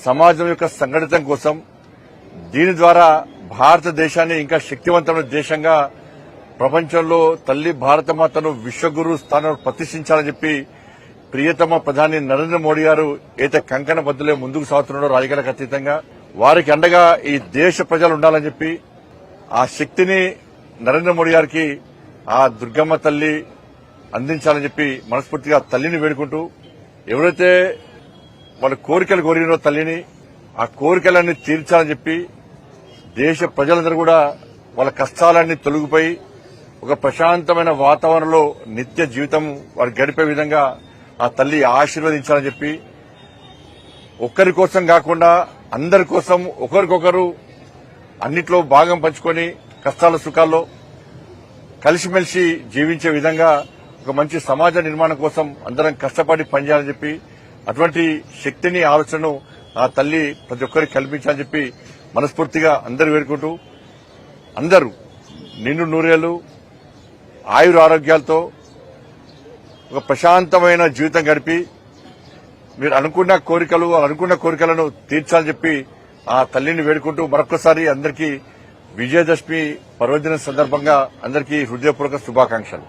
సమాజం యొక్క సంఘటితం కోసం దీని ద్వారా భారతదేశాన్ని ఇంకా శక్తివంతమైన దేశంగా ప్రపంచంలో తల్లి భారతమాతను విశ్వగురు స్థానంలో ప్రతిష్ఠించాలని చెప్పి ప్రియతమ ప్రధాని నరేంద్ర మోడీ గారు అయితే కంకణ బద్దులే ముందుకు సాగుతున్నాడో రాజకీయాలకు అతీతంగా వారికి అండగా ఈ దేశ ప్రజలు ఉండాలని చెప్పి ఆ శక్తిని నరేంద్ర మోడీ గారికి ఆ దుర్గమ్మ తల్లి అందించాలని చెప్పి మనస్ఫూర్తిగా తల్లిని వేడుకుంటూ ఎవరైతే వాళ్ళ కోరికలు కోరినో తల్లిని ఆ కోరికలన్నీ తీర్చాలని చెప్పి దేశ ప్రజలందరూ కూడా వాళ్ళ కష్టాలన్నీ తొలగిపోయి ఒక ప్రశాంతమైన వాతావరణంలో నిత్య జీవితం వారు గడిపే విధంగా ఆ తల్లి ఆశీర్వదించాలని చెప్పి ఒక్కరి కోసం కాకుండా అందరి కోసం ఒకరికొకరు అన్నిట్లో భాగం పంచుకొని కష్టాల సుఖాల్లో కలిసిమెలిసి జీవించే విధంగా ఒక మంచి సమాజ నిర్మాణం కోసం అందరం కష్టపడి పనిచేయాలని చెప్పి అటువంటి శక్తిని ఆలోచనను ఆ తల్లి ప్రతి ఒక్కరికి కల్పించాలని చెప్పి మనస్ఫూర్తిగా అందరూ వేడుకుంటూ అందరూ నిండు నూరేళ్లు ఆయుర ఆరోగ్యాలతో ఒక ప్రశాంతమైన జీవితం గడిపి మీరు అనుకున్న కోరికలను తీర్చాలని చెప్పి ఆ తల్లిని వేడుకుంటూ మరొకసారి అందరికీ విజయదశమి పర్వదినం సందర్భంగా అందరికీ హృదయపూర్వక శుభాకాంక్షలు.